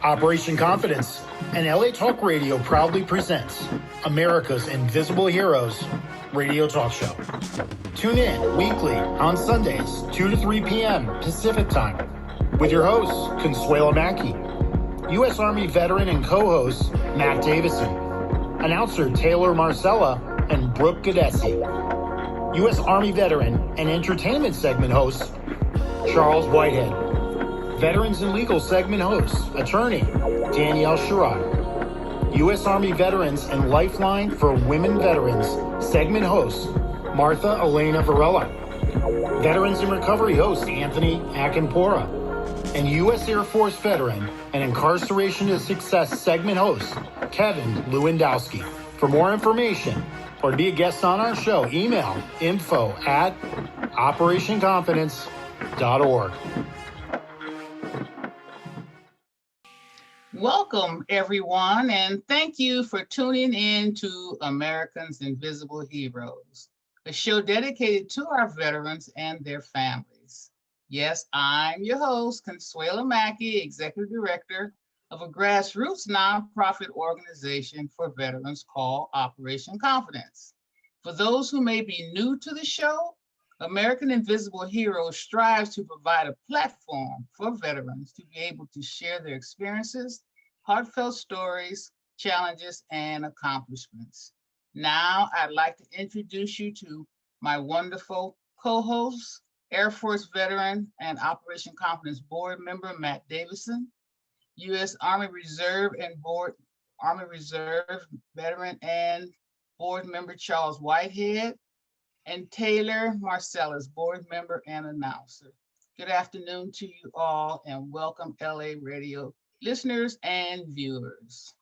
Operation Confidence and LA Talk Radio proudly presents America's Invisible Heroes radio talk show. Tune in weekly on Sundays, 2 to 3 p.m. Pacific Time, with your hosts, Consuelo Mackey, U.S. Army veteran and co-host Matt Davison, announcer Taylor Marcella, and Brooke Gadesi, U.S. Army veteran and entertainment segment host Charles Whitehead, Veterans and Legal segment host, attorney Danielle Sherrod, U.S. Army Veterans and Lifeline for Women Veterans segment host Martha Elena Varela, Veterans in Recovery host Anthony Akinpora, and U.S. Air Force veteran and Incarceration to Success segment host Kevin Lewandowski. For more information or to be a guest on our show, email info@operationconfidence.org. Welcome, everyone, and thank you for tuning in to Americans Invisible Heroes, a show dedicated to our veterans and their families. Yes, I'm your host, Consuelo Mackey, Executive Director of a grassroots nonprofit organization for veterans called Operation Confidence. For those who may be new to the show, American Invisible Heroes strives to provide a platform for veterans to be able to share their experiences, heartfelt stories, challenges, and accomplishments. Now, I'd like to introduce you to my wonderful co-host, Air Force veteran and Operation Confidence board member, Matt Davison, U.S. Army Reserve veteran and board member, Charles Whitehead, and Taylor Marcellus, board member and announcer. Good afternoon to you all, and welcome LA Radio listeners and viewers.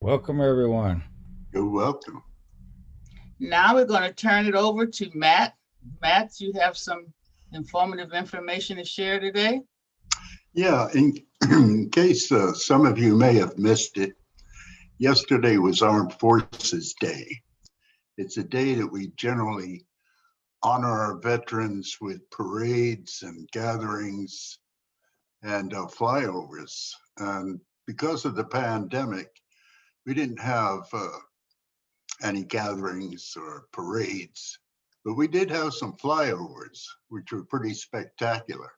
Welcome, everyone. You're welcome. Now we're going to turn it over to Matt. Matt, you have some informative information to share today? Yeah, in case some of you may have missed it, yesterday was Armed Forces Day. It's a day that we generally honor our veterans with parades and gatherings and flyovers. And because of the pandemic, we didn't have any gatherings or parades, but we did have some flyovers, which were pretty spectacular.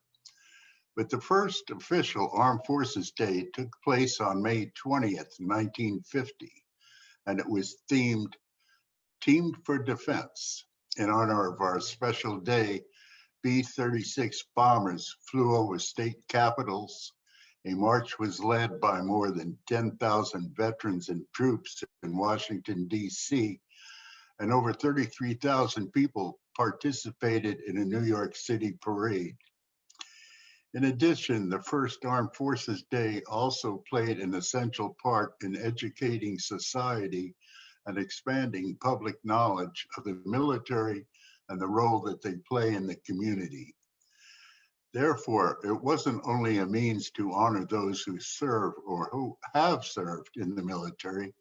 But the first official Armed Forces Day took place on May 20th, 1950, and it was themed Teamed for Defense. In honor of our special day, B-36 bombers flew over state capitals. A march was led by more than 10,000 veterans and troops in Washington, D.C., and over 33,000 people participated in a New York City parade. In addition, the first Armed Forces Day also played an essential part in educating society and expanding public knowledge of the military and the role that they play in the community. Therefore, it wasn't only a means to honor those who serve or who have served in the military,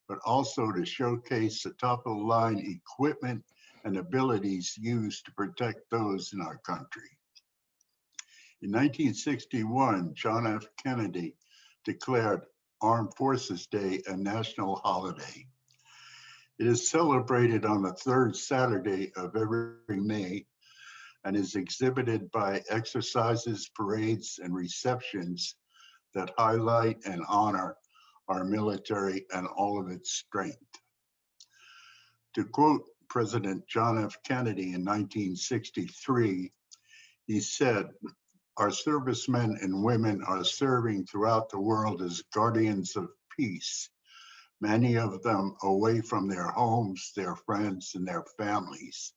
but also to showcase the top-of-the-line equipment and abilities used to protect those in our country. In 1961, John F. Kennedy declared Armed Forces Day a national holiday. It is celebrated on the third Saturday of every May and is exhibited by exercises, parades, and receptions that highlight and honor our military and all of its strength. To quote President John F. Kennedy in 1963, he said, "Our servicemen and women are serving throughout the world as guardians of peace, many of them away from their homes, their friends, and their families.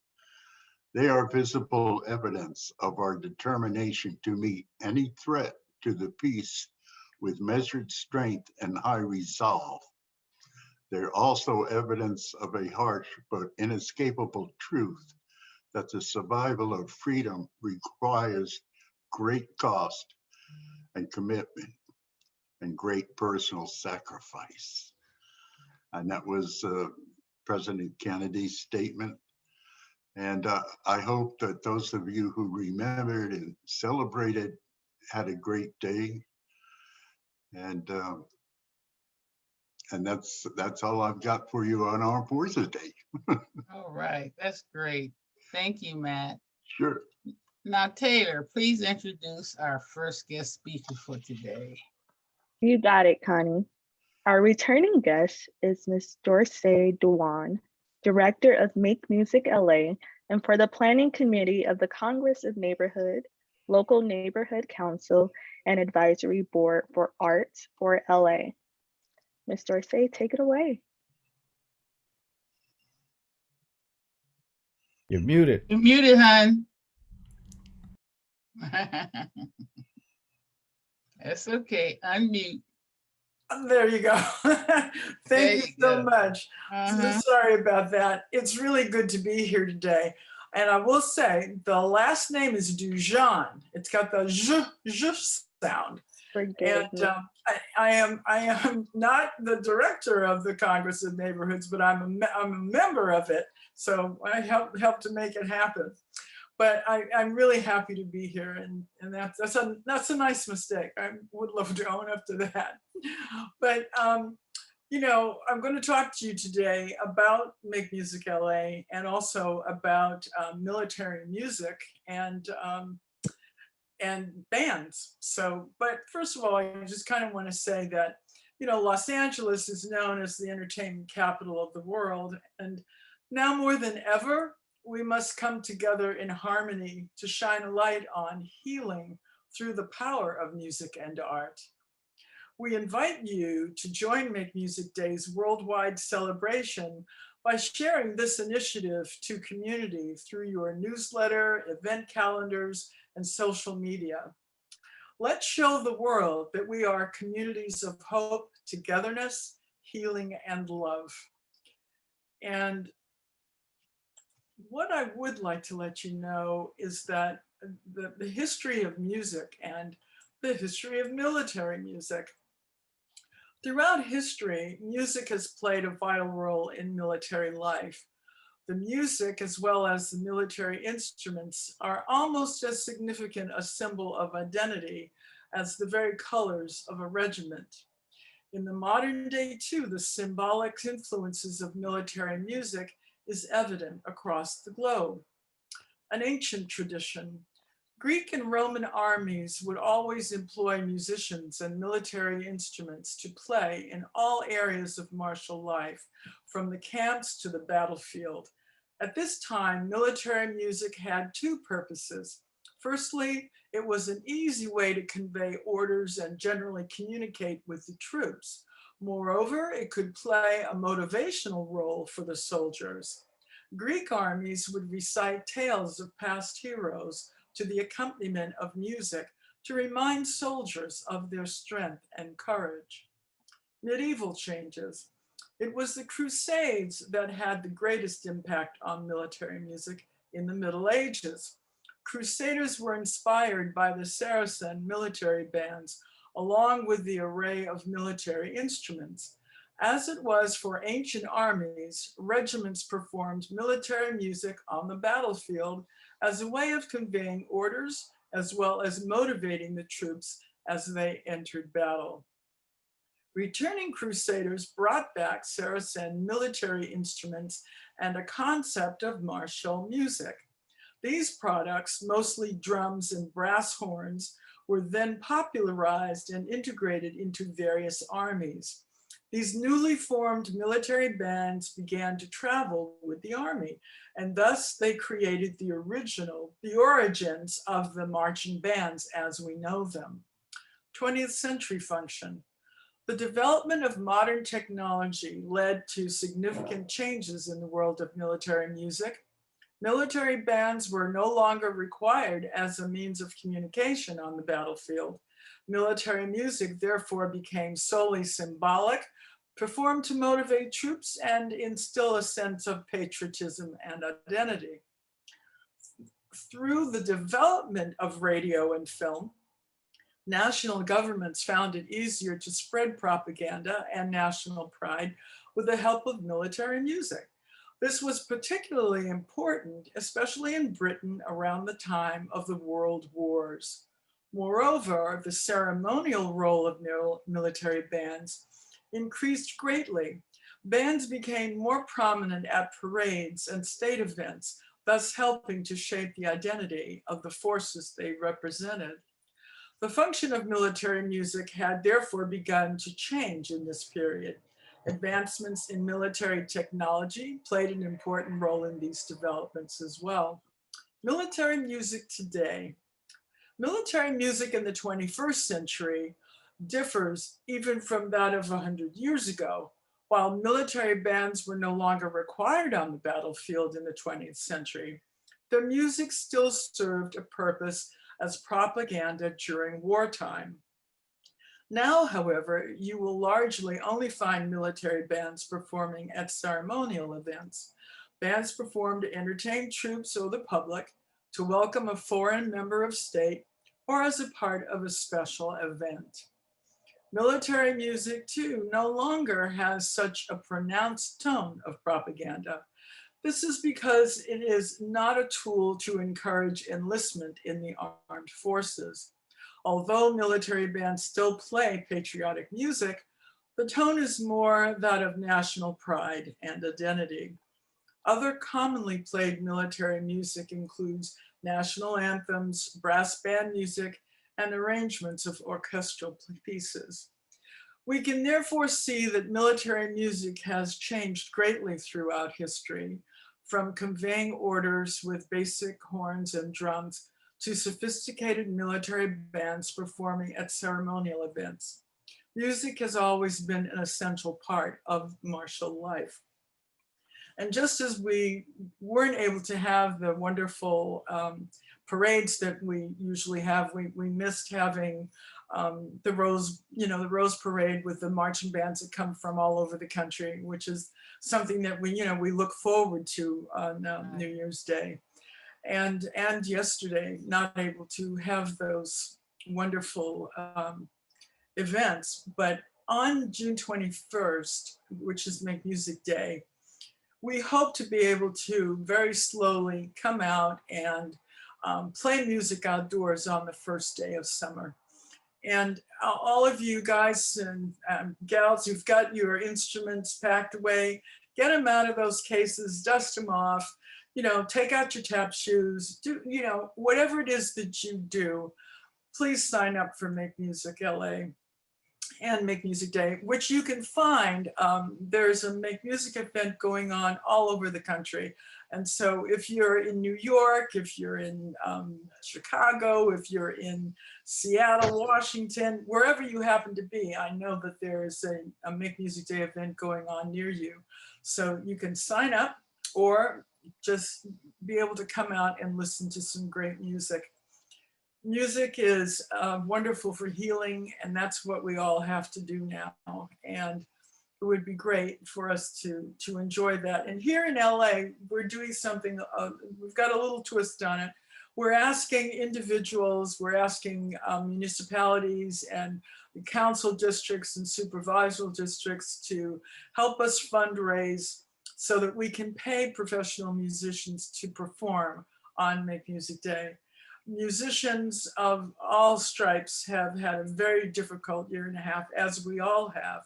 They are visible evidence of our determination to meet any threat to the peace with measured strength and high resolve. They're also evidence of a harsh but inescapable truth that the survival of freedom requires great cost and commitment and great personal sacrifice." And that was President Kennedy's statement. And I hope that those of you who remembered and celebrated had a great day. And that's all I've got for you on Armed Forces Day. All right, that's great. Thank you, Matt. Sure. Now, Taylor, please introduce our first guest speaker for today. You got it, Connie. Our returning guest is Ms. Dorsey Dewan, Director of Make Music LA, and for the Planning Committee of the Congress of Neighborhood, Local Neighborhood Council, and Advisory Board for Arts for LA. Ms. Dorsey, take it away. You're muted. You're muted, hon. That's okay. Unmute. There you go. Thank you so go. much. So sorry about that. It's really good to be here today. And I will say the last name is Dujan. It's got the zh sound. Forgive me. I am not the director of the Congress of Neighborhoods, but I'm a member of it. So I help to make it happen. But I'm really happy to be here, and that's a nice mistake. I would love to own up to that. But you know, I'm going to talk to you today about Make Music LA and also about military music and bands. So, but first of all, I just kind of want to say that, you know, Los Angeles is known as the entertainment capital of the world, and now more than ever, we must come together in harmony to shine a light on healing through the power of music and art. We invite you to join Make Music Day's worldwide celebration by sharing this initiative to community through your newsletter, event calendars, and social media. Let's show the world that we are communities of hope, togetherness, healing, and love. And what I would like to let you know is that the history of music and the history of military music. Throughout history, music has played a vital role in military life. The music, as well as the military instruments, are almost as significant a symbol of identity as the very colors of a regiment. In the modern day too, the symbolic influences of military music is evident across the globe. An ancient tradition, Greek and Roman armies would always employ musicians and military instruments to play in all areas of martial life, from the camps to the battlefield. At this time, military music had two purposes. Firstly, it was an easy way to convey orders and generally communicate with the troops. Moreover, it could play a motivational role for the soldiers. Greek armies would recite tales of past heroes to the accompaniment of music to remind soldiers of their strength and courage. Medieval changes. It was the Crusades that had the greatest impact on military music in the Middle Ages. Crusaders were inspired by the Saracen military bands, along with the array of military instruments. As it was for ancient armies, regiments performed military music on the battlefield as a way of conveying orders, as well as motivating the troops as they entered battle. Returning Crusaders brought back Saracen military instruments and a concept of martial music. These products, mostly drums and brass horns, were then popularized and integrated into various armies. These newly formed military bands began to travel with the army, and thus they created the origins of the marching bands as we know them. 20th century function. The development of modern technology led to significant changes in the world of military music. Military bands were no longer required as a means of communication on the battlefield. Military music therefore became solely symbolic, performed to motivate troops and instill a sense of patriotism and identity. Through the development of radio and film, national governments found it easier to spread propaganda and national pride with the help of military music. This was particularly important, especially in Britain around the time of the World Wars. Moreover, the ceremonial role of military bands increased greatly. Bands became more prominent at parades and state events, thus helping to shape the identity of the forces they represented. The function of military music had therefore begun to change in this period. Advancements in military technology played an important role in these developments as well. Military music today. Military music in the 21st century differs even from that of 100 years ago. While military bands were no longer required on the battlefield in the 20th century, the music still served a purpose as propaganda during wartime. Now, however, you will largely only find military bands performing at ceremonial events. Bands perform to entertain troops or the public, to welcome a foreign member of state, or as a part of a special event. Military music, too, no longer has such a pronounced tone of propaganda. This is because it is not a tool to encourage enlistment in the armed forces. Although military bands still play patriotic music, the tone is more that of national pride and identity. Other commonly played military music includes national anthems, brass band music, and arrangements of orchestral pieces. We can therefore see that military music has changed greatly throughout history, from conveying orders with basic horns and drums to sophisticated military bands performing at ceremonial events. Music has always been an essential part of martial life. And just as we weren't able to have the wonderful parades that we usually have, we missed having the Rose Parade with the marching bands that come from all over the country, which is something that we look forward to on New Year's Day. And yesterday, not able to have those wonderful events, but on June 21st, which is Make Music Day, we hope to be able to very slowly come out and play music outdoors on the first day of summer. And all of you guys and gals who've got your instruments packed away, get them out of those cases, dust them off, take out your tap shoes, do, whatever it is that you do, please sign up for Make Music LA and Make Music Day, which you can find. There's a Make Music event going on all over the country. And so if you're in New York, if you're in Chicago, if you're in Seattle, Washington, wherever you happen to be, I know that there's a Make Music Day event going on near you. So you can sign up or just be able to come out and listen to some great music. Music is wonderful for healing, and that's what we all have to do now. And it would be great for us to enjoy that. And here in LA, we're doing something, we've got a little twist on it. We're asking individuals, we're asking municipalities and council districts and supervisory districts to help us fundraise so that we can pay professional musicians to perform on Make Music Day. Musicians of all stripes have had a very difficult year and a half, as we all have.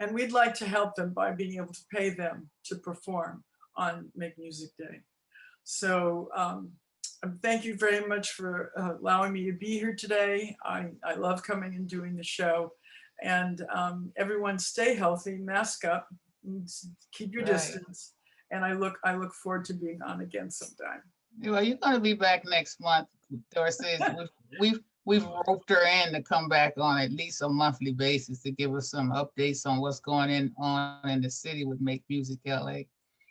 And we'd like to help them by being able to pay them to perform on Make Music Day. So thank you very much for allowing me to be here today. I love coming and doing the show. And everyone stay healthy, mask up, keep your distance. And I look forward to being on again sometime. Well, you're going to be back next month, Dorsey. We've roped her in to come back on at least a monthly basis to give us some updates on what's going on in the city with Make Music LA.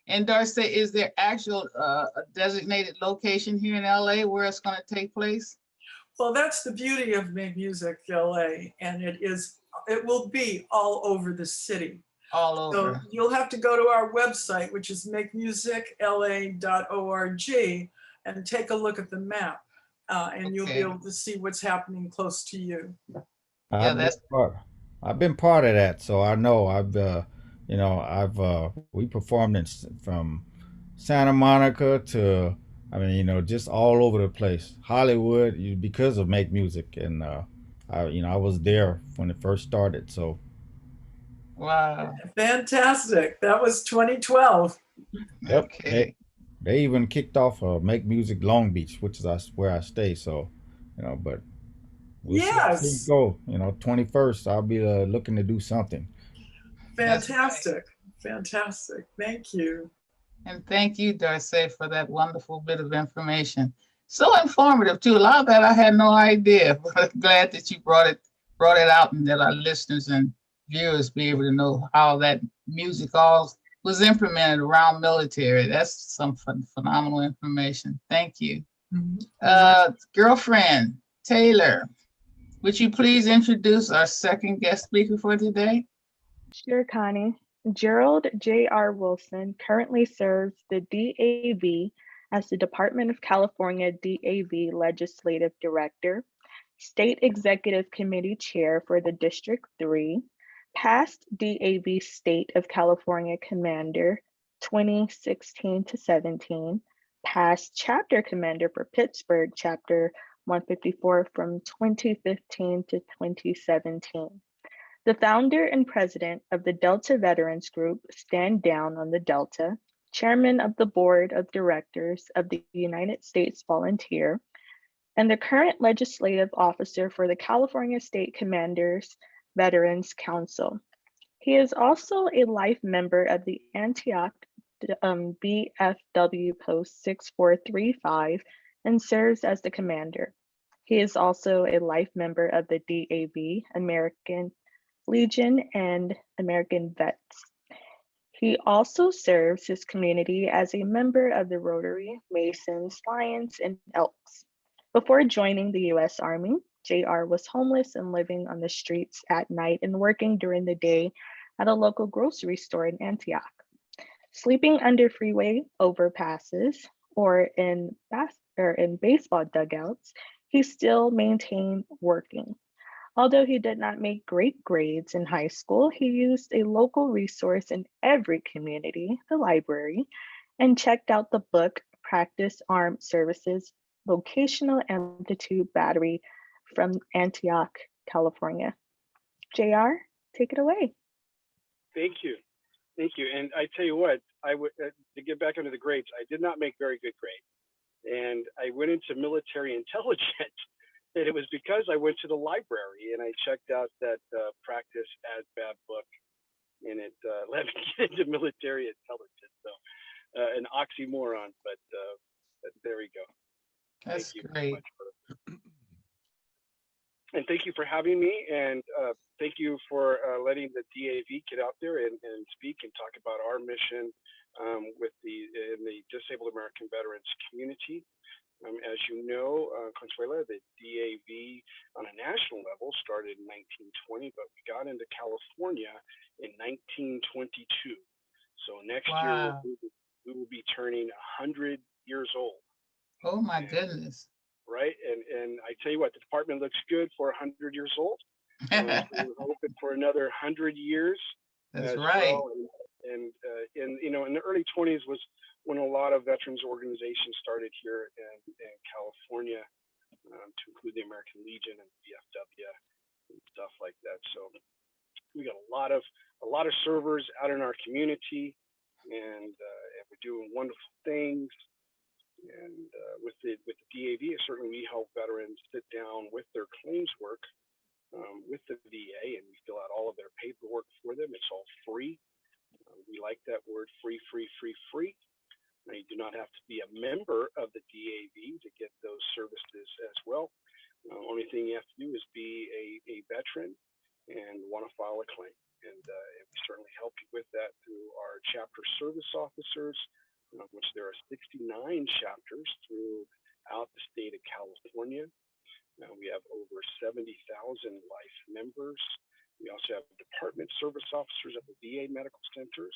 And Darcy, is there actual a designated location here in LA where it's going to take place? Well, that's the beauty of Make Music LA, and it will be all over the city. All over. So you'll have to go to our website, which is makemusicla.org, and take a look at the map, and you'll be able to see what's happening close to you. I've been part of that, so I know. We performed from Santa Monica to I mean, just all over the place. Hollywood, because of Make Music, and I was there when it first started. So, Wow. Fantastic. That was 2012. yep, Okay. they even kicked off Make Music Long Beach, which is where I stay. So, but we'll see how things Yes. go. 21st, I'll be looking to do something. That's right. Fantastic. Fantastic. Thank you. And thank you, Darcy, for that wonderful bit of information. So informative too. A lot of that I had no idea. But I'm glad that you brought it out and that our listeners and viewers be able to know how that music all was implemented around military. That's some phenomenal information. Thank you. Girlfriend, Taylor, would you please introduce our second guest speaker for today? Sure, Connie. Gerald J.R. Wilson currently serves the DAV as the Department of California DAV Legislative Director, State Executive Committee Chair for the District 3, past DAV State of California Commander 2016 to 17, past Chapter Commander for Pittsburgh Chapter 154 from 2015 to 2017. The founder and president of the Delta Veterans Group, Stand Down on the Delta, chairman of the board of directors of the United States Volunteer, and the current legislative officer for the California State Commanders Veterans Council. He is also a life member of the Antioch BFW Post 6435 and serves as the commander. He is also a life member of the DAV, American Legion, and American Vets. He also serves his community as a member of the Rotary, Masons, Lions, and Elks. Before joining the U.S. Army, JR was homeless and living on the streets at night and working during the day at a local grocery store in Antioch. Sleeping under freeway overpasses or in baseball dugouts, he still maintained working. Although he did not make great grades in high school, he used a local resource in every community, the library, and checked out the book Practice Armed Services Vocational Aptitude Battery from Antioch, California. JR, take it away. Thank you. Thank you. And I tell you what, I would to get back into the grades, I did not make very good grades. And I went into military intelligence. And it was because I went to the library and I checked out that Practice as Bad book, and it let me get into military intelligence. So an oxymoron, but there we go. That's thank you great. much for, and thank you for having me, and thank you for letting the DAV get out there and speak and talk about our mission with the disabled American veterans community. As you know, Consuela, the DAV on a national level started in 1920, but we got into California in 1922. So next year we will be turning 100 years old. Oh my goodness. Right, and I tell you what, the department looks good for 100 years old. We're hoping for another 100 years. That's right. Well. And in the early 20s was when a lot of veterans organizations started here in California, to include the American Legion and VFW and stuff like that. So we got a lot of servers out in our community, and we're doing wonderful things. And with the DAV, certainly we help veterans sit down with their claims work with the VA, and we fill out all of their paperwork for them. It's all free. We like that word, free, free, free, free. Now, you do not have to be a member of the DAV to get those services as well. Only thing you have to do is be a veteran and want to file a claim. And we certainly help you with that through our chapter service officers, which there are 69 chapters throughout the state of California. We have over 70,000 life members. We also have department service officers at the VA medical centers,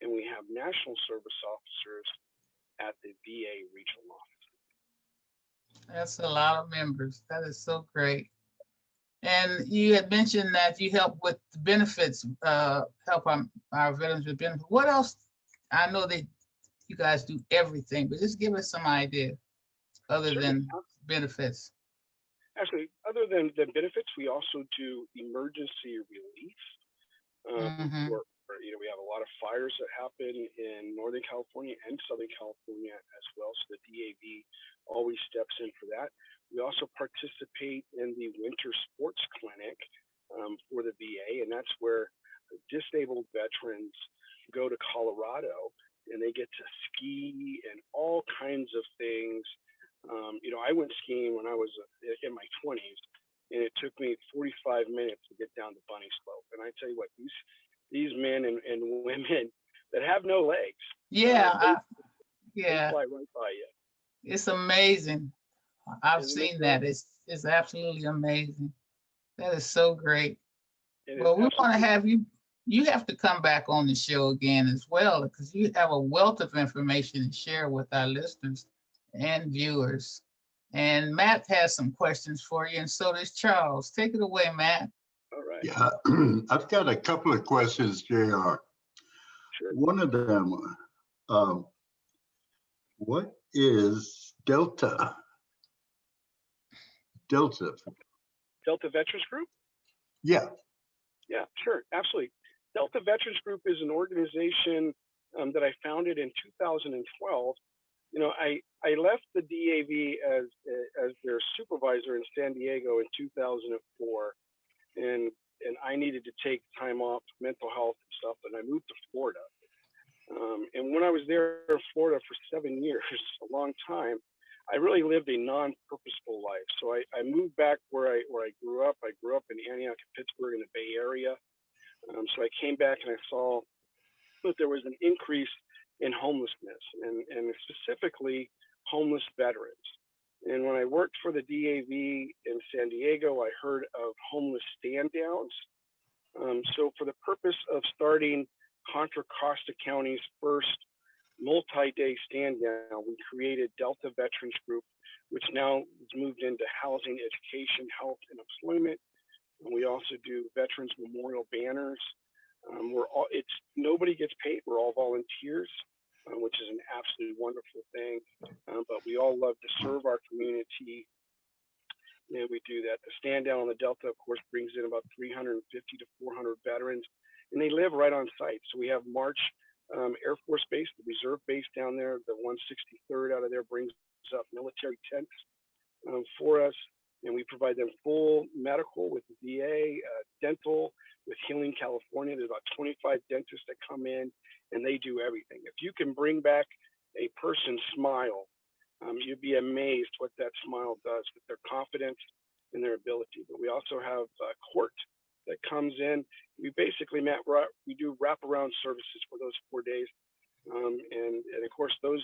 and we have national service officers at the VA regional office. That's a lot of members. That is so great. And you had mentioned that you help with the benefits, help our veterans with benefits. What else? I know that you guys do everything, but just give us some idea other Certainly. than benefits. Actually, other than the benefits, we also do emergency relief. Mm-hmm. We have a lot of fires that happen in Northern California and Southern California as well. So the DAV always steps in for that. We also participate in the winter sports clinic for the VA, and that's where disabled veterans go to Colorado and they get to ski and all kinds of things. I went skiing when I was in my 20s, and it took me 45 minutes to get down the bunny slope. And I tell you what, these men and women that have no legs, Yeah, they yeah, fly right by you. it's amazing. I've Isn't it seen great? that. It's absolutely amazing. That is so great. And Well, it's we want to absolutely have you. You have to come back on the show again as well, because you have a wealth of information to share with our listeners and viewers. And Matt has some questions for you, and so does Charles. Take it away, Matt. all right. Yeah, I've got a couple of questions, JR. Sure. One of them, what is Delta? Delta. Delta Veterans Group? Yeah. Yeah, sure, absolutely. Delta Veterans Group is an organization that I founded in 2012. I left the DAV as their supervisor in San Diego in 2004, and I needed to take time off, mental health and stuff, and I moved to Florida. And when I was there in Florida for 7 years, a long time, I really lived a non-purposeful life. So I moved back where I grew up. I grew up in Antioch, Pittsburgh, in the Bay Area. So I came back and I saw that there was an increase in homelessness, and specifically homeless veterans. And when I worked for the DAV in San Diego, I heard of homeless stand downs. So for the purpose of starting Contra Costa County's first multi-day stand down, we created Delta Veterans Group, which now has moved into housing, education, health, and employment. And we also do veterans memorial banners. Nobody gets paid. We're all volunteers, which is an absolutely wonderful thing. But we all love to serve our community, and we do that. The stand down on the Delta, of course, brings in about 350 to 400 veterans, and they live right on site. So we have March Air Force Base, the reserve base down there. The 163rd out of there brings up military tents for us, and we provide them full medical with the VA, dental with Healing California. There's about 25 dentists that come in, and they do everything. If you can bring back a person's smile, you'd be amazed what that smile does with their confidence and their ability. But we also have court that comes in. We basically, Matt, we do wraparound services for those 4 days. And of course, those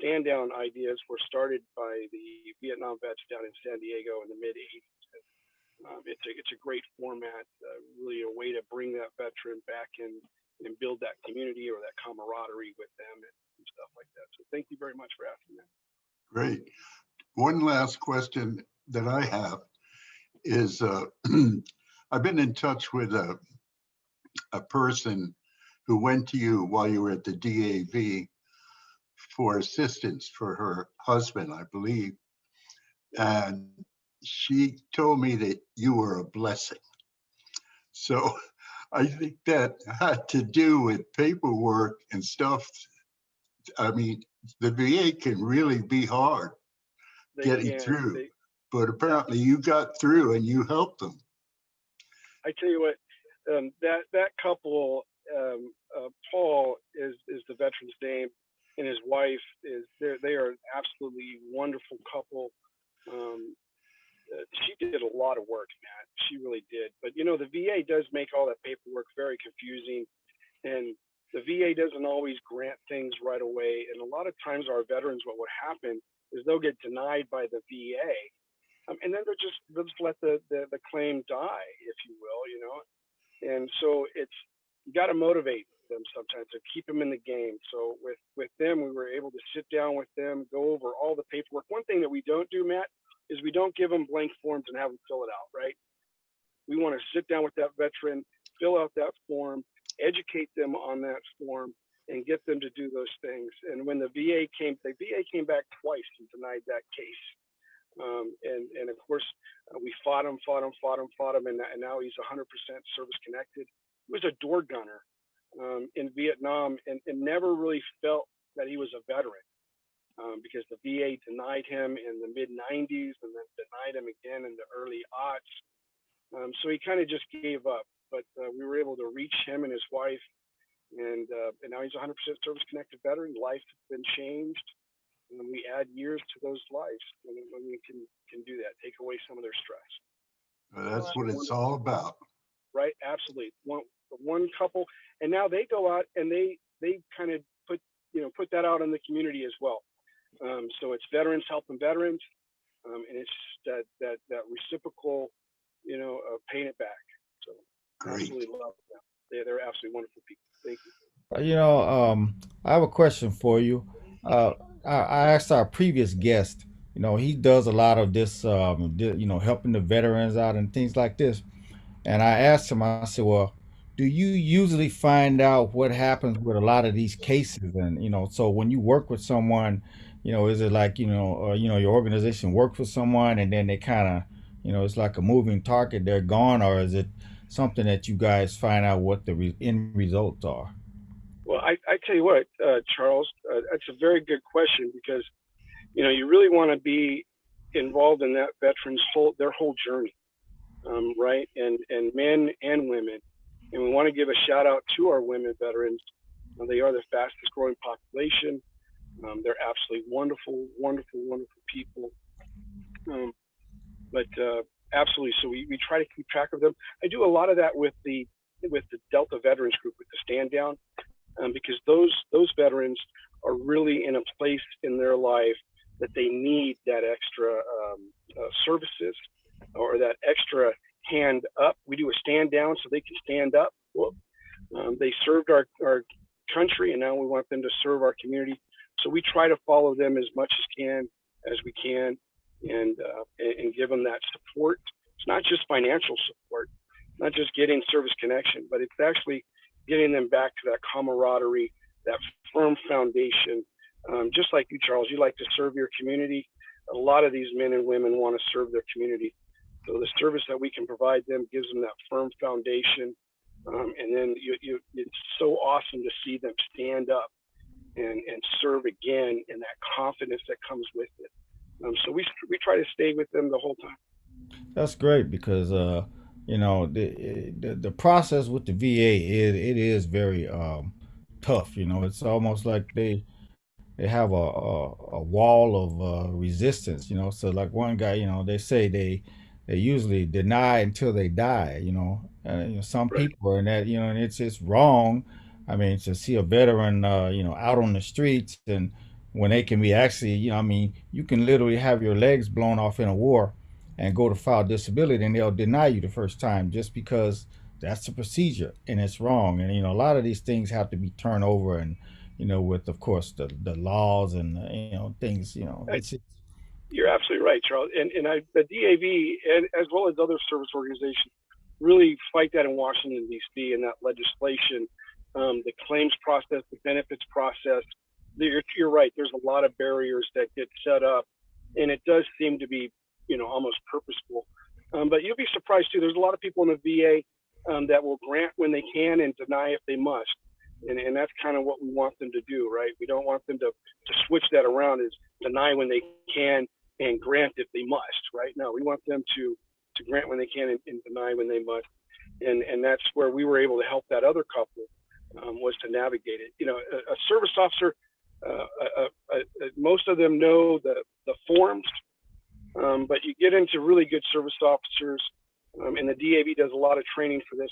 stand down ideas were started by the Vietnam vets down in San Diego in the mid 80s. It's a great format, really a way to bring that veteran back and build that community or that camaraderie with them and stuff like that. So thank you very much for asking that. Great. One last question that I have is I've been in touch with a person who went to you while you were at the DAV for assistance for her husband, I believe. And she told me that you were a blessing. So I think that had to do with paperwork and stuff. I mean, the VA can really be hard getting through, but apparently you got through and you helped them. I tell you what, that couple, Paul is the veteran's name, and his wife they are an absolutely wonderful couple. She did a lot of work, Matt. She really did. But the VA does make all that paperwork very confusing, and the VA doesn't always grant things right away. And a lot of times our veterans, what would happen is they'll get denied by the VA, and then they'll just let the claim die, if you will, And so you got to motivate them sometimes to keep them in the game. So with them, we were able to sit down with them, go over all the paperwork. One thing that we don't do, Matt, is we don't give them blank forms and have them fill it out, right? We want to sit down with that veteran, fill out that form, educate them on that form, and get them to do those things. And when the VA came back twice and denied that case. And of course, we fought him, and now he's 100% service connected. He was a door gunner in Vietnam, and never really felt that he was a veteran because the VA denied him in the mid 90s and then denied him again in the early aughts. So he kind of just gave up. But we were able to reach him and his wife, and now he's 100% service connected veteran. Life has been changed. And we add years to those lives when we can do that, take away some of their stress. That's what it's all about. Right, absolutely. One couple, and now they go out and they kind of put that out in the community as well. So it's veterans helping veterans, and it's that reciprocal, paying it back. So Great. absolutely love them. They're absolutely wonderful people. Thank you. I have a question for you. I asked our previous guest, he does a lot of this, helping the veterans out and things like this. And I asked him, I said, well, do you usually find out what happens with a lot of these cases? And, so when you work with someone, is it like, your organization works with someone and then they kind of, it's like a moving target, they're gone, or is it something that you guys find out what the end results are? Well, I tell you what, Charles, that's a very good question because, you really want to be involved in that veteran's their whole journey, right? And men and women. And we want to give a shout out to our women veterans. They are the fastest growing population. They're absolutely wonderful, wonderful, wonderful people. But absolutely, so we try to keep track of them. I do a lot of that with the Delta Veterans Group, with the stand down. Because those veterans are really in a place in their life that they need that extra services or that extra hand up. We do a stand down so they can stand up. Well, they served our country, and now we want them to serve our community. So we try to follow them as much as we can, and give them that support. It's not just financial support, not just getting service connection, but it's actually getting them back to that camaraderie, that firm foundation. Just like you, Charles, you like to serve your community. A lot of these men and women want to serve their community. So the service that we can provide them gives them that firm foundation. And then it's so awesome to see them stand up and serve again, and that confidence that comes with it. So we try to stay with them the whole time. That's great because the process with the VA is very tough. It's almost like they have a wall of resistance. So like one guy, they say they usually deny until they die. Some Right. people are in that. And it's wrong. I mean, to see a veteran, out on the streets and when they can be actually, you can literally have your legs blown off in a war and go to file disability and they'll deny you the first time just because that's the procedure and it's wrong. And, a lot of these things have to be turned over and, with, of course, the laws and, things, it's You're absolutely right, Charles. And the DAV, and as well as other service organizations, really fight that in Washington, D.C., and that legislation, the claims process, the benefits process. You're right. There's a lot of barriers that get set up, and it does seem to be, almost purposeful. But you'll be surprised, too. There's a lot of people in the VA that will grant when they can and deny if they must. And that's kind of what we want them to do, right? We don't want them to switch that around, is deny when they can and grant if they must, right? No, we want them to grant when they can and deny when they must. And that's where we were able to help that other couple, was to navigate it. A service officer, most of them know the forms, but you get into really good service officers, and the DAV does a lot of training for this,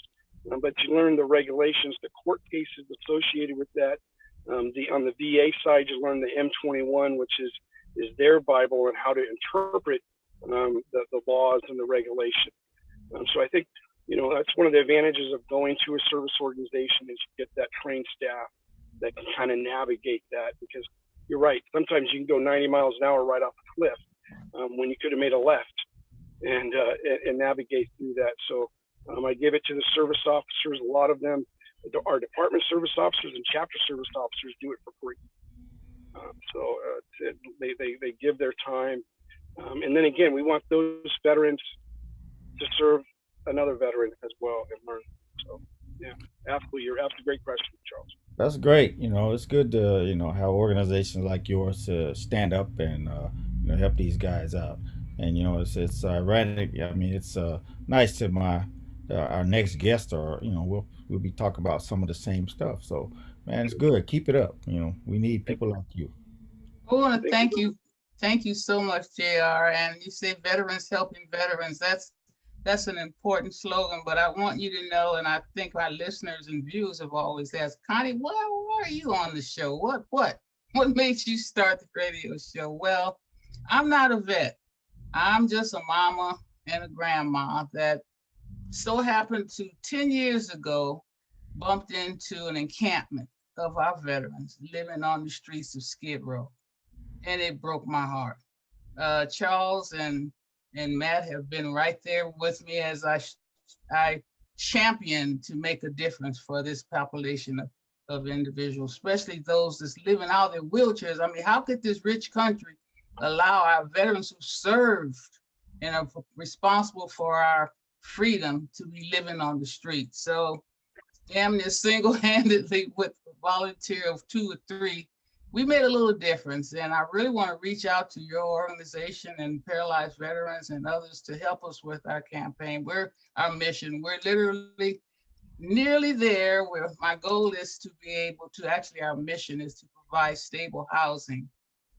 but you learn the regulations, the court cases associated with that. On the VA side, you learn the M21, which is their Bible and how to interpret the laws and the regulation. So I think, that's one of the advantages of going to a service organization, is you get that trained staff that can kind of navigate that, because you're right. Sometimes you can go 90 miles an hour right off the cliff when you could have made a left and navigate through that. So I give it to the service officers. A lot of them, our department service officers and chapter service officers do it for free. They give their time. And then again, we want those veterans to serve another veteran as well and learn. So yeah, absolutely. You're asking a great question, Charles. That's great. It's good to have organizations like yours to stand up and help these guys out. And it's ironic. I mean, it's nice to my our next guest, or we'll be talking about some of the same stuff. So man, it's good. Keep it up. We need people like you. I want to thank you. Thank you so much, JR. And you say veterans helping veterans. That's an important slogan, but I want you to know, and I think our listeners and viewers have always asked, Connie, why are you on the show? What made you start the radio show? Well, I'm not a vet. I'm just a mama and a grandma that so happened to 10 years ago bumped into an encampment of our veterans living on the streets of Skid Row, and it broke my heart. Charles and Matt have been right there with me as I champion to make a difference for this population of individuals, especially those that's living out their wheelchairs. I mean, how could this rich country allow our veterans who served and are responsible for our freedom to be living on the street? So damn near single-handedly with a volunteer of 2 or 3, we made a little difference. And I really want to reach out to your organization and paralyzed veterans and others to help us with our campaign. Our mission. We're literally nearly there, where my goal is to be able to, actually our mission is to provide stable housing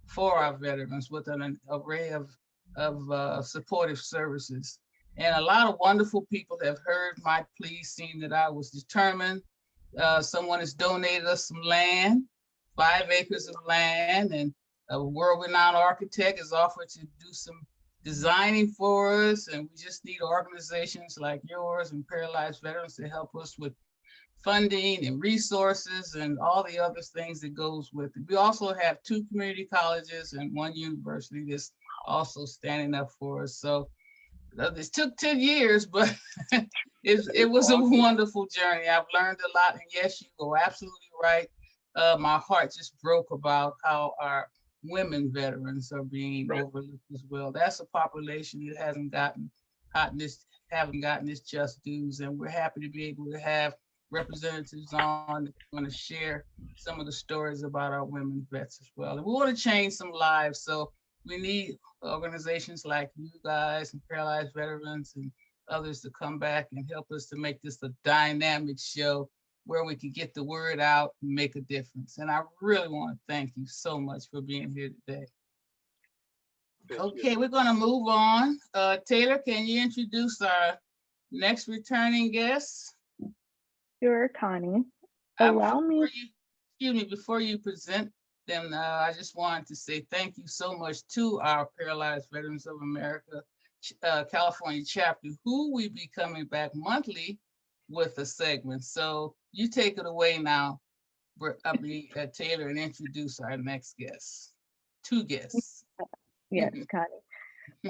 for our veterans with an array of supportive services. And a lot of wonderful people have heard my plea, seeing that I was determined. Someone has donated us some land, 5 acres of land, and a world-renowned architect has offered to do some designing for us. And we just need organizations like yours and paralyzed veterans to help us with funding and resources and all the other things that goes with it. We also have 2 community colleges and 1 university that's also standing up for us. So this took 10 years, but it was a wonderful journey. I've learned a lot. And yes, you are absolutely right. My heart just broke about how our women veterans are being overlooked as well. That's a population that haven't gotten its just dues, and we're happy to be able to have representatives on that want to share some of the stories about our women vets as well. And we want to change some lives, so we need organizations like you guys and paralyzed veterans and others to come back and help us to make this a dynamic show where we can get the word out and make a difference. And I really want to thank you so much for being here today. Okay, we're going to move on. Taylor, can you introduce our next returning guest? Sure, Connie. Before you present them, I just wanted to say thank you so much to our Paralyzed Veterans of America California chapter, who will be coming back monthly with a segment. So you take it away now, Taylor, and introduce our next guest. 2 guests. Yes, Connie.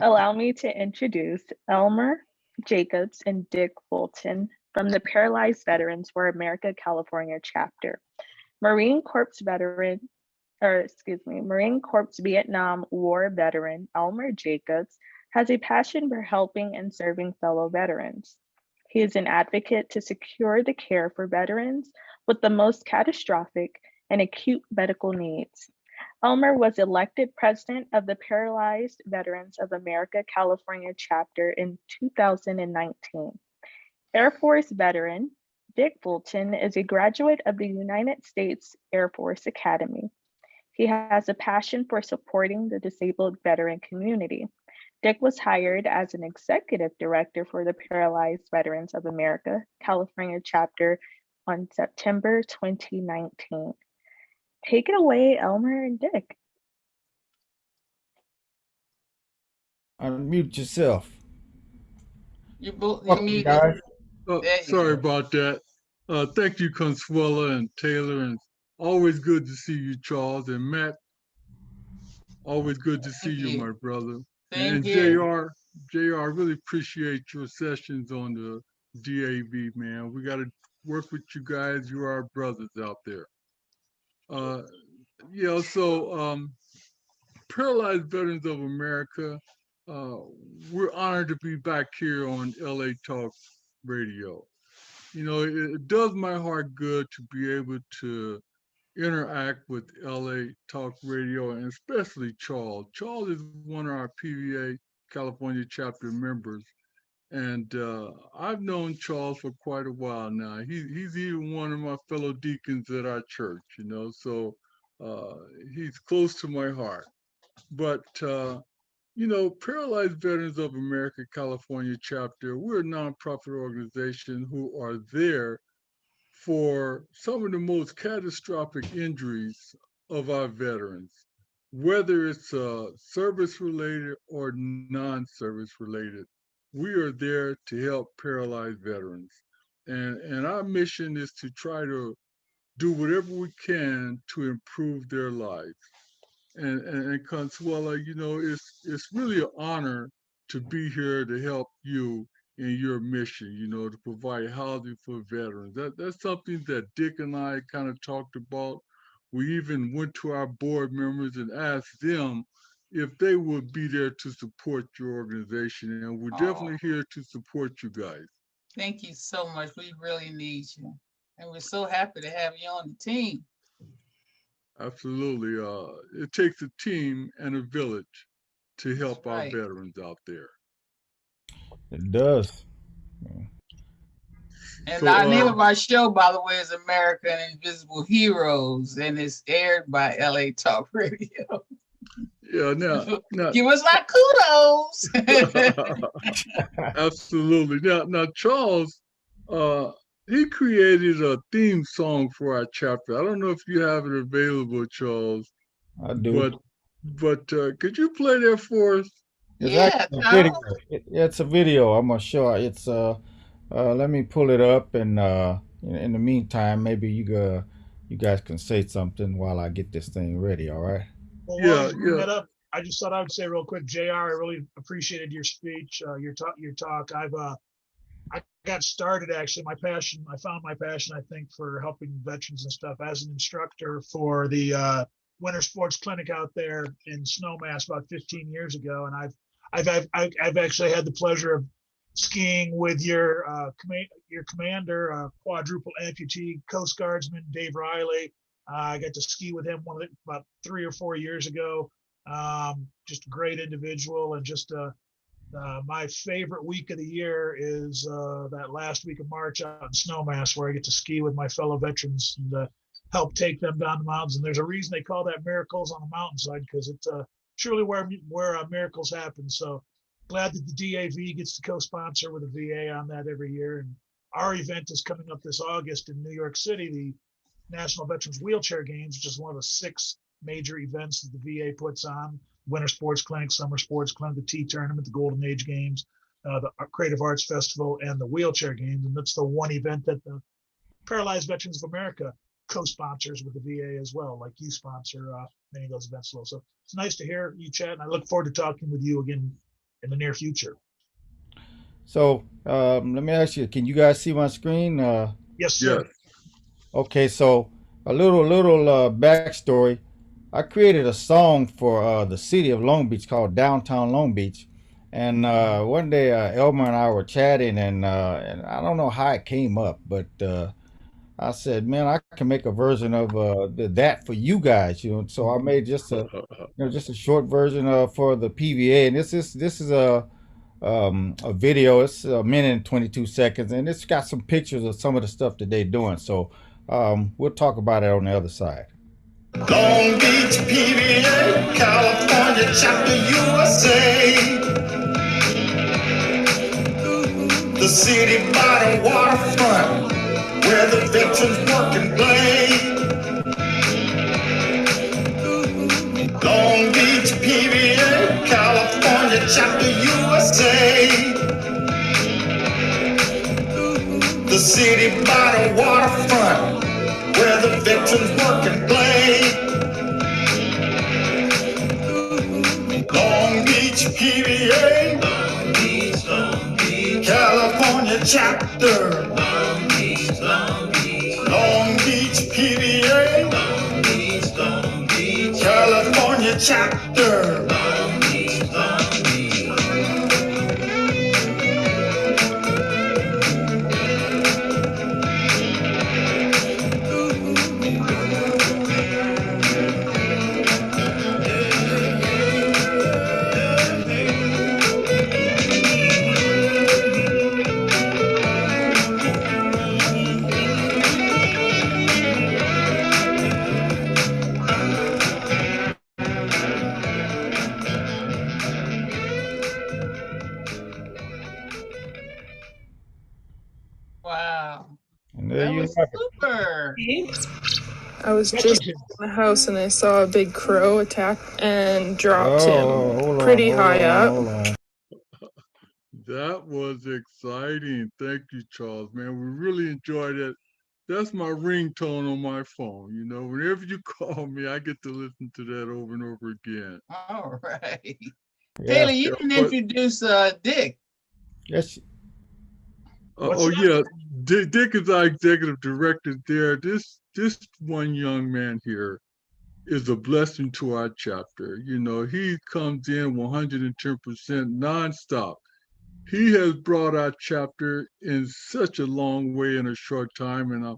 Allow me to introduce Elmer Jacobs and Dick Fulton from the Paralyzed Veterans for America California chapter. Marine Corps Vietnam War veteran Elmer Jacobs has a passion for helping and serving fellow veterans. He is an advocate to secure the care for veterans with the most catastrophic and acute medical needs. Elmer was elected president of the Paralyzed Veterans of America California chapter in 2019. Air Force veteran Dick Fulton is a graduate of the United States Air Force Academy. He has a passion for supporting the disabled veteran community. Dick was hired as an executive director for the Paralyzed Veterans of America California chapter on September 2019. Take it away, Elmer and Dick. Unmute yourself. You both Welcome, muted. guys. Sorry about that. Thank you, Consuela and Taylor, and always good to see you, Charles, and Matt. Always good to see you, my brother. Same And here. JR, I really appreciate your sessions on the DAV, man. We got to work with you guys. You're our brothers out there. So Paralyzed Veterans of America, uh, we're honored to be back here on LA Talk Radio. You know, it does my heart good to be able to interact with LA Talk Radio, and especially Charles. Charles is one of our PVA California chapter members, and I've known Charles for quite a while now. He's even one of my fellow deacons at our church, you know, so uh, he's close to my heart. But Paralyzed Veterans of America California chapter, we're a nonprofit organization who are there for some of the most catastrophic injuries of our veterans, whether it's service related or non service related. We are there to help paralyzed veterans. And our mission is to try to do whatever we can to improve their lives. And Consuela, it's really an honor to be here to help you in your mission, to provide housing for veterans. That's something that Dick and I kind of talked about. We even went to our board members and asked them if they would be there to support your organization. And we're definitely here to support you guys. Thank you so much. We really need you. And we're so happy to have you on the team. Absolutely. It takes a team and a village to help our veterans out there. It does. And the name of our show, by the way, is American Invisible Heroes, and it's aired by LA Talk Radio. Yeah, now give us our kudos. Absolutely. Now, Charles, he created a theme song for our chapter. I don't know if you have it available, Charles. I do. But could you play that for us? It's a video. I'm gonna show it. It's let me pull it up, and in the meantime, maybe you guys can say something while I get this thing ready. All right? Well, yeah. That up, I just thought I would say real quick, JR, I really appreciated your speech, your talk. I got started actually. I found my passion, I think, for helping veterans and stuff as an instructor for the winter sports clinic out there in Snowmass about 15 years ago. And I've actually had the pleasure of skiing with your commander, quadruple amputee Coast Guardsman Dave Riley. I got to ski with him about 3 or 4 years ago. Just a great individual, and just my favorite week of the year is that last week of March out in Snowmass, where I get to ski with my fellow veterans and help take them down the mountains. And there's a reason they call that Miracles on the Mountainside, because it's truly where miracles happen. So glad that the DAV gets to co-sponsor with the VA on that every year. And our event is coming up this August in New York City, the National Veterans Wheelchair Games, which is one of the 6 major events that the VA puts on: Winter Sports Clinic, Summer Sports Clinic, the Tea Tournament, the Golden Age Games, the Creative Arts Festival, and the Wheelchair Games. And that's the one event that the Paralyzed Veterans of America co-sponsors with the VA as well, like you sponsor many of those events. So it's nice to hear you chat, and I look forward to talking with you again in the near future. So let me ask you, can you guys see my screen? Yes, sir. Yes. Okay, so a little backstory. I created a song for the city of Long Beach called Downtown Long Beach. And one day Elmer and I were chatting, and I don't know how it came up, but I said, man, I can make a version of that for you guys, So I made just a short version for the PVA, and this is a video. It's a minute and 22 seconds, and it's got some pictures of some of the stuff that they're doing. So we'll talk about it on the other side. Long Beach, PVA, California, chapter USA. The city by the waterfront, where the veterans work and play. Long Beach, PVA, California, chapter USA. The city by the waterfront, where the veterans work and play. Long Beach, PVA, Long Beach, California. California chapter. Long Beach, PBA. California chapter. Wow, And there that you was have it. super. I was just in the house and I saw a big crow attack and dropped Oh, him hold on, pretty hold high on, up. hold on. That was exciting. Thank you, Charles, man. We really enjoyed it. That's my ringtone on my phone. You know, whenever you call me, I get to listen to that over and over again. All right. Yeah. Taylor, you didn't But introduce Dick. Yes. What's oh that? yeah, Dick is our executive director there. This one young man here is a blessing to our chapter. You know, he comes in 110% nonstop. He has brought our chapter in such a long way in a short time, and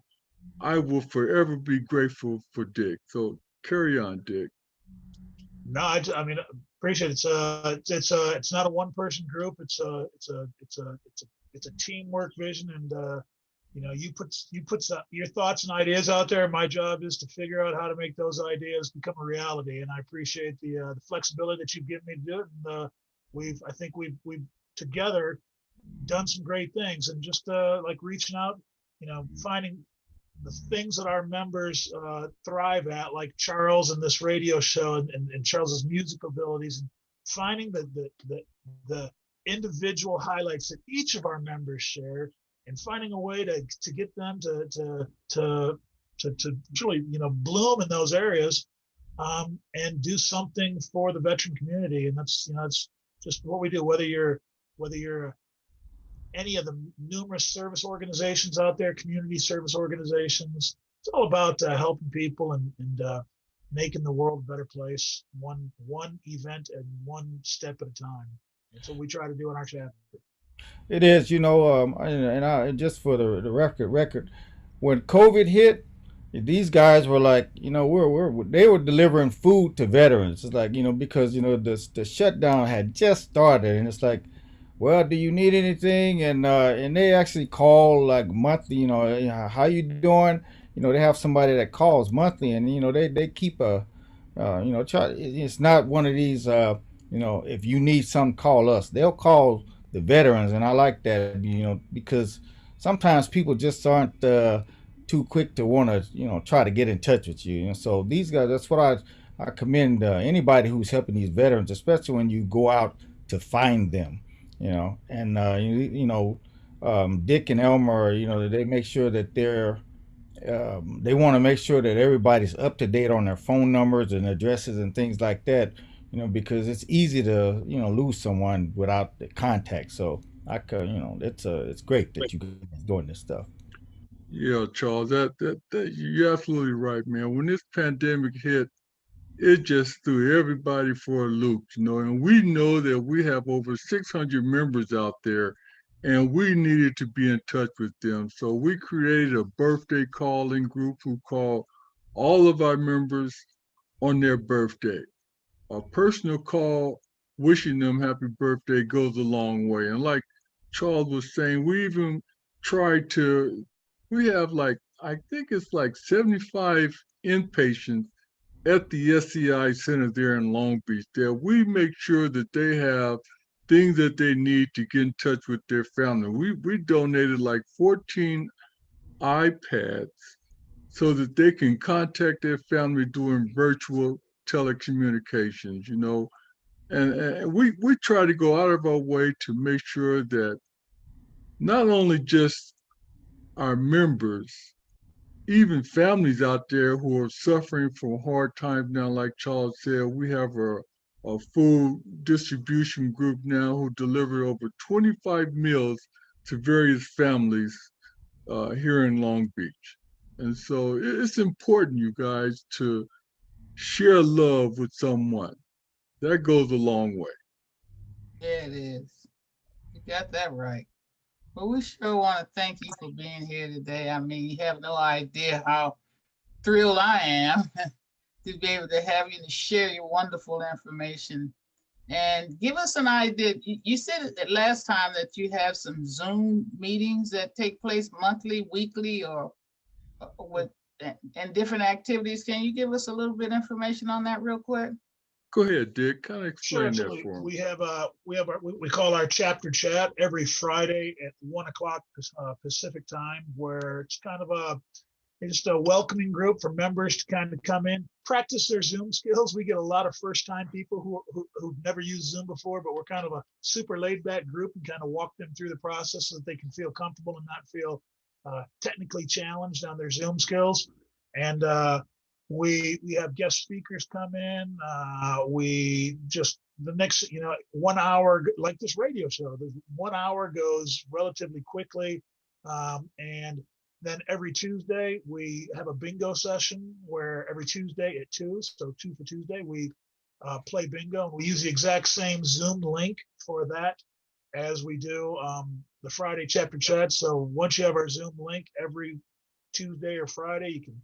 I will forever be grateful for Dick. So carry on, Dick. No, I mean, appreciate it. It's not a one person group. It's a teamwork vision, and you know, you put your thoughts and ideas out there. My job is to figure out how to make those ideas become a reality, and I appreciate the flexibility that you've given me to do it. And I think we've together done some great things, and just like reaching out, you know, finding the things that our members thrive at, like Charles and this radio show, and Charles's musical abilities, and finding the individual highlights that each of our members share, and finding a way to get them to really, you know, bloom in those areas, and do something for the veteran community. And that's, you know, it's just what we do. Whether you're any of the numerous service organizations out there, community service organizations. It's all about helping people and making the world a better place, one event and one step at a time. That's what we try to do in our chapter. It is, you know, and just for the record, when COVID hit, these guys were like, you know, they were delivering food to veterans. It's like, you know, because you know the shutdown had just started, and it's like, well, do you need anything? And they actually call like monthly, how you doing? You know, they have somebody that calls monthly, and you know they keep a, it's not one of these, if you need something, call us. They'll call the veterans, and I like that, you know, because sometimes people just aren't too quick to want to, you know, try to get in touch with you. And so these guys, that's what I commend anybody who's helping these veterans, especially when you go out to find them, you know. And Dick and Elmer, you know, they make sure that they want to make sure that everybody's up to date on their phone numbers and addresses and things like that, you know, because it's easy to, you know, lose someone without the contact. So it's great that you guys doing this stuff. Yeah, Charles, that you're absolutely right, man. When this pandemic hit, it just threw everybody for a loop, you know. And we know that we have over 600 members out there, and we needed to be in touch with them. So we created a birthday calling group who called all of our members on their birthday. A personal call wishing them happy birthday goes a long way. And like Charles was saying, we have like, I think it's like 75 inpatients at the SCI Center there in Long Beach. There, we make sure that they have things that they need to get in touch with their family. We donated like 14 iPads so that they can contact their family doing virtual telecommunications, you know. And we try to go out of our way to make sure that not only just our members, even families out there who are suffering from hard times now, like Charles said, we have a food distribution group now who deliver over 25 meals to various families here in Long Beach. And so it's important, you guys, to share love with someone. That goes a long way. Yeah, it is. You got that right. Well, we sure want to thank you for being here today. I mean, you have no idea how thrilled I am to be able to have you to share your wonderful information and give us an idea. You said that last time that you have some Zoom meetings that take place monthly, weekly, or with and different activities. Can you give us a little bit of information on that real quick? Go ahead, Dick. Kind of Sure, explain that absolutely. for We them. have we call our chapter chat every Friday at 1 o'clock Pacific time, where it's kind of just a welcoming group for members to kind of come in, practice their Zoom skills. We get a lot of first-time people who've never used Zoom before, but we're kind of a super laid-back group and kind of walk them through the process so that they can feel comfortable and not feel technically challenged on their Zoom skills. And we have guest speakers come in. We just the next 1 hour, like this radio show, the 1 hour goes relatively quickly, and then every Tuesday, we have a bingo session where every Tuesday at 2, so 2 for Tuesday, we play bingo. We use the exact same Zoom link for that as we do the Friday chapter chat. So once you have our Zoom link, every Tuesday or Friday, you can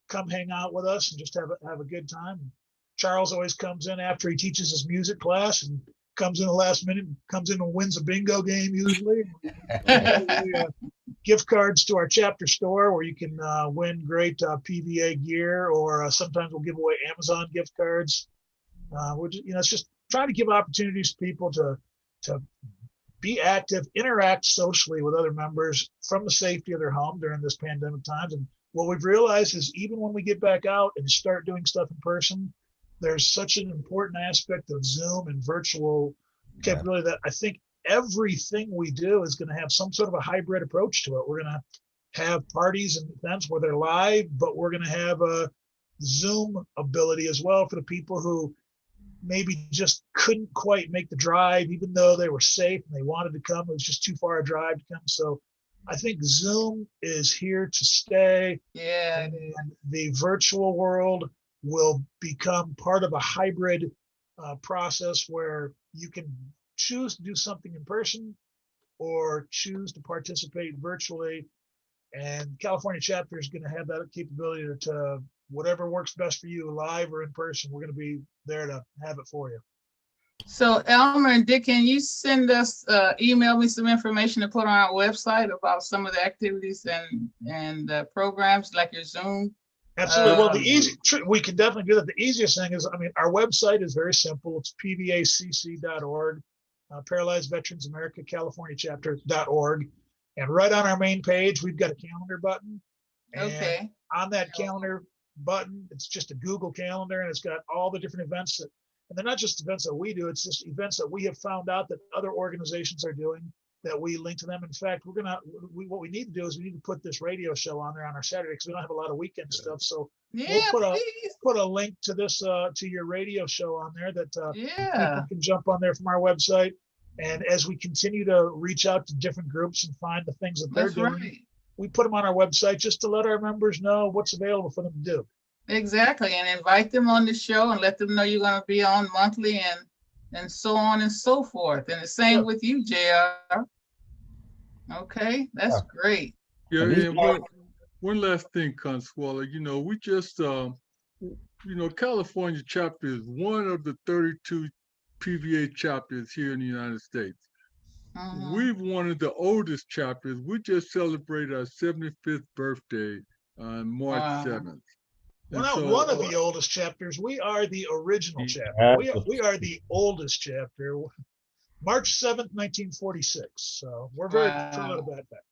come hang out with us and just have a good time. Charles always comes in after he teaches his music class and comes in the last minute, comes in and wins a bingo game usually. Gift cards to our chapter store where you can win great PVA gear, or sometimes we'll give away Amazon gift cards. It's just trying to give opportunities to people to be active, interact socially with other members from the safety of their home during this pandemic times. And what we've realized is even when we get back out and start doing stuff in person, there's such an important aspect of Zoom and virtual capability that I think everything we do is going to have some sort of a hybrid approach to it. We're going to have parties and events where they're live, but we're going to have a Zoom ability as well for the people who maybe just couldn't quite make the drive, even though they were safe and they wanted to come. It was just too far a drive to come. So I think Zoom is here to stay. Yeah. And the virtual world will become part of a hybrid process where you can choose to do something in person or choose to participate virtually. And California chapter is going to have that capability to whatever works best for you, live or in person. We're going to be there to have it for you. So Elmer and Dick, can you send us, email me some information to put on our website about some of the activities and programs like your Zoom? Absolutely. Well, we can definitely do that. The easiest thing is, our website is very simple. It's pvacc.org, Paralyzed Veterans America California Chapter.org. And right on our main page, we've got a calendar button. And okay. On that calendar button, it's just a Google Calendar, and it's got all the different events and they're not just events that we do, it's just events that we have found out that other organizations are doing that we link to them. In fact, what we need to do is we need to put this radio show on there on our Saturday because we don't have a lot of weekend stuff. So we'll put a link to this to your radio show on there that people can jump on there from our website. And as we continue to reach out to different groups and find the things that they're doing, we put them on our website just to let our members know what's available for them to do. Exactly, and invite them on the show and let them know you're going to be on monthly and so on and so forth. And the same with you, JR. Okay, that's great. Yeah, and one last thing, Consuela. We just, California chapter is one of the 32 PVA chapters here in the United States. We've one of the oldest chapters. We just celebrated our 75th birthday on March 7th. We're not one of the oldest chapters. We are the original chapter. We are the oldest chapter. March 7th, 1946. So we're very proud of that fact.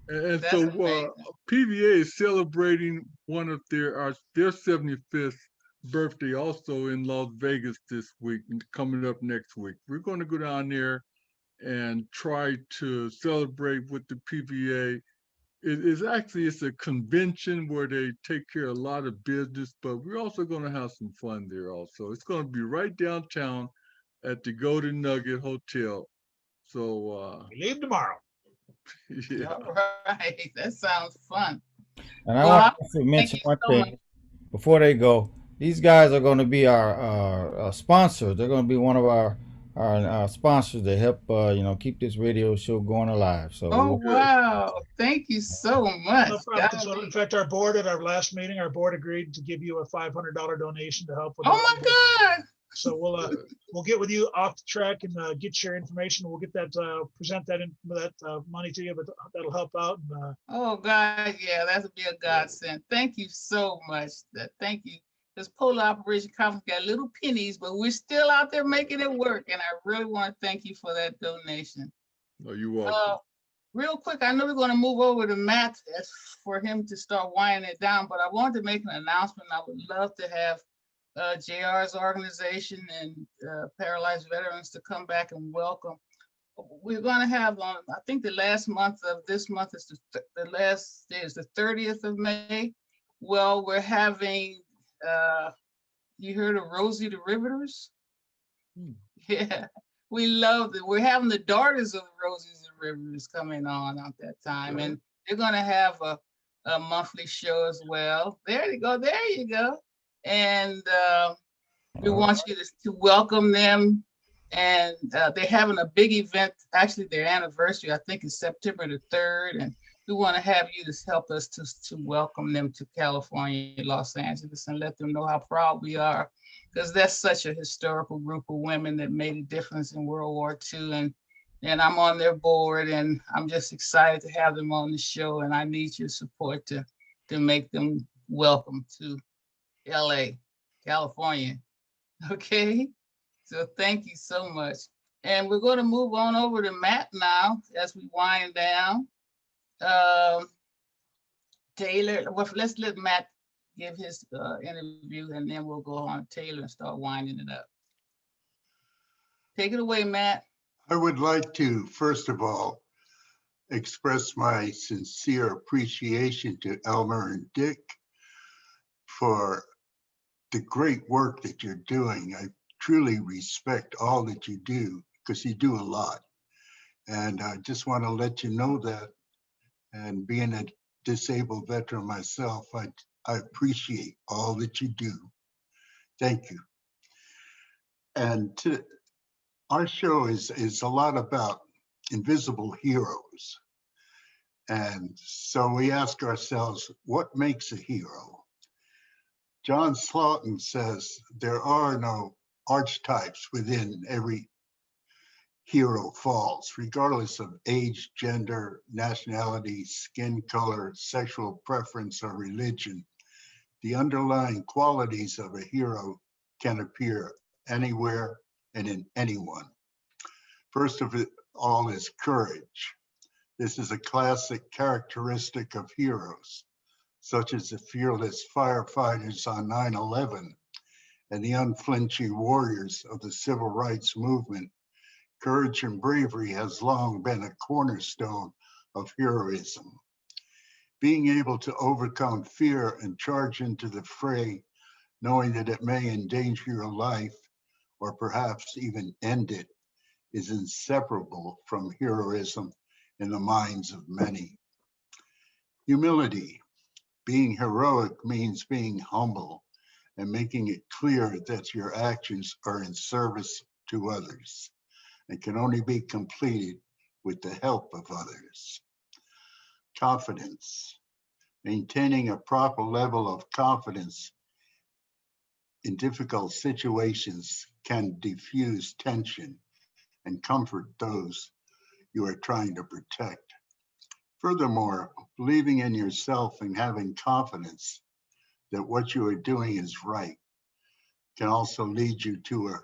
And so PVA is celebrating one of their 75th birthday also in Las Vegas this week and coming up next week. We're going to go down there and try to celebrate with the PVA. It's a convention where they take care of a lot of business, but we're also going to have some fun there also. It's going to be right downtown at the Golden Nugget Hotel. So we leave tomorrow. Yeah. All right, that sounds fun. And I Well, want I to thank mention you one so much. thing before they go. These guys are going to be our sponsors. They're going to be one of our sponsors to help keep this radio show going alive. So Oh, we'll, Good. wow. Thank you so much. No problem. So in Golly. fact, our board at our last meeting, our board agreed to give you a $500 donation to help with Oh, that. my God. So we'll get with you off the track and get your information. We'll get that present that money to you, but that'll help out. And, Oh, God. Yeah, that would be a godsend. Thank you so much. Thank you. This Polar Operation Conference got little pennies, but we're still out there making it work. And I really want to thank you for that donation. No, you're welcome. Real quick, I know we're going to move over to Matt for him to start winding it down, but I wanted to make an announcement. I would love to have JR's organization and paralyzed veterans to come back and welcome. We're going to have on, I think the last month of this month is the last day is the 30th of May. Well, we're having, you heard of Rosie the Riveters? Yeah, we love it. We're having the daughters of the Rosies and Riveters coming on at that time. And they're going to have a monthly show as well. There you go. There you go. And we want you to welcome them. And they're having a big event. Actually, their anniversary, I think, is September the 3rd. And we want to have you to help us to welcome them to California, Los Angeles, and let them know how proud we are, because that's such a historical group of women that made a difference in World War II. And I'm on their board, and I'm just excited to have them on the show. And I need your support to make them welcome to LA, California. Okay. So thank you so much. And we're going to move on over to Matt now as we wind down. Taylor, well, let's let Matt give his interview, and then we'll go on to Taylor and start winding it up. Take it away, Matt. I would like to, first of all, express my sincere appreciation to Elmer and Dick for the great work that you're doing. I truly respect all that you do, because you do a lot. And I just want to let you know that. And being a disabled veteran myself, I appreciate all that you do. Thank you. And our show is a lot about invisible heroes. And so we ask ourselves, what makes a hero? John Slaughton says there are no archetypes within every hero falls, regardless of age, gender, nationality, skin color, sexual preference, or religion. The underlying qualities of a hero can appear anywhere and in anyone. First of all is courage. This is a classic characteristic of heroes, such as the fearless firefighters on 9/11 and the unflinching warriors of the civil rights movement. Courage and bravery has long been a cornerstone of heroism. Being able to overcome fear and charge into the fray, knowing that it may endanger your life or perhaps even end it, is inseparable from heroism in the minds of many. Humility. Being heroic means being humble and making it clear that your actions are in service to others and can only be completed with the help of others. Confidence. Maintaining a proper level of confidence in difficult situations can diffuse tension and comfort those you are trying to protect. Furthermore, believing in yourself and having confidence that what you are doing is right can also lead you to a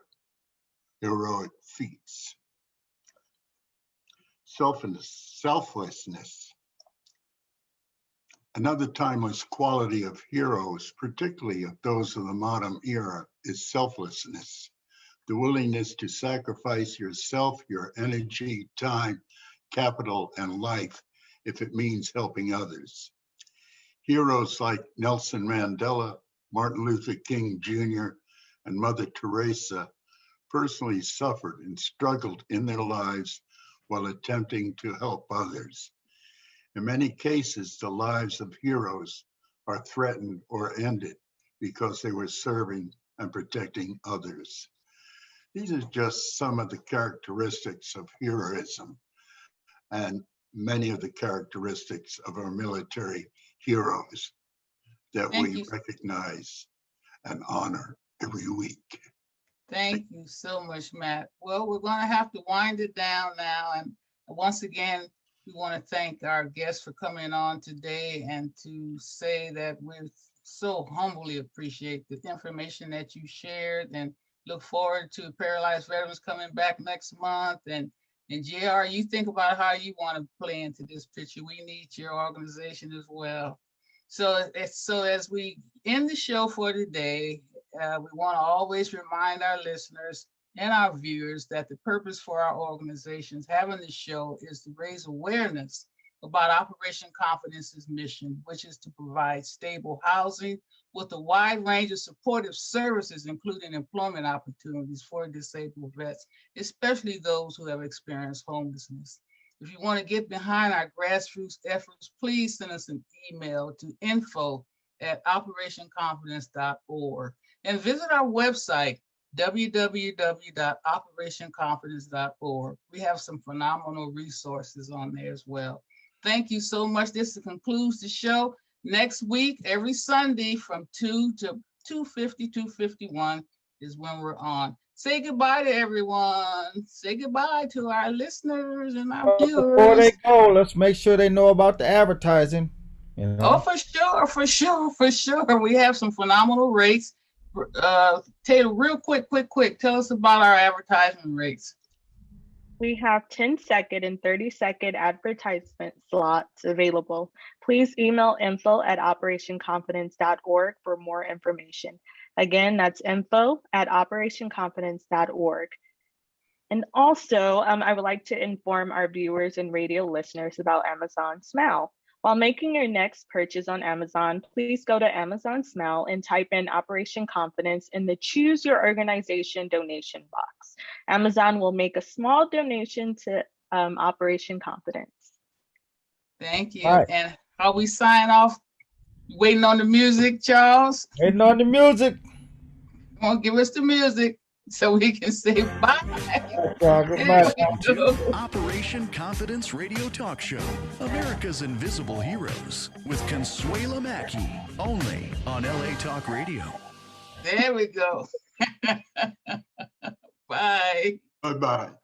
heroic feats. Selflessness. Another timeless quality of heroes, particularly of those of the modern era, is selflessness. The willingness to sacrifice yourself, your energy, time, capital, and life if it means helping others. Heroes like Nelson Mandela, Martin Luther King Jr., and Mother Teresa personally suffered and struggled in their lives while attempting to help others. In many cases, the lives of heroes are threatened or ended because they were serving and protecting others. These are just some of the characteristics of heroism and many of the characteristics of our military heroes that we recognize and honor every week. Thank you so much, Matt. Well, we're going to have to wind it down now. And once again, we want to thank our guests for coming on today and to say that we so humbly appreciate the information that you shared and look forward to Paralyzed Veterans coming back next month. And JR, you think about how you want to play into this picture. We need your organization as well. So as we end the show for today, we want to always remind our listeners and our viewers that the purpose for our organizations having this show is to raise awareness about Operation Confidence's mission, which is to provide stable housing with a wide range of supportive services, including employment opportunities for disabled vets, especially those who have experienced homelessness. If you want to get behind our grassroots efforts, please send us an email to info@operationconfidence.org and visit our website, www.operationconfidence.org. We have some phenomenal resources on there as well. Thank you so much. This concludes the show. Next week, every Sunday from 2 to 2:50, 2:51 is when we're on. Say goodbye to everyone. Say goodbye to our listeners and our viewers. Before they go, let's make sure they know about the advertising. You know? Oh, for sure. We have some phenomenal rates. Taylor, real quick. Tell us about our advertisement rates. We have 10-second and 30-second advertisement slots available. Please email info@operationconfidence.org for more information. Again, that's info@operationconfidence.org. And also, I would like to inform our viewers and radio listeners about Amazon Smile. While making your next purchase on Amazon, please go to Amazon Smile and type in Operation Confidence in the Choose Your Organization donation box. Amazon will make a small donation to Operation Confidence. Thank you. Right. And how we sign off? Waiting on the music, Charles? Waiting on the music. Come on, give us the music so we can say bye. Goodbye. To Operation Confidence Radio Talk Show, America's Invisible Heroes, with Consuela Mackey, only on LA Talk Radio. There we go. Bye. Bye-bye.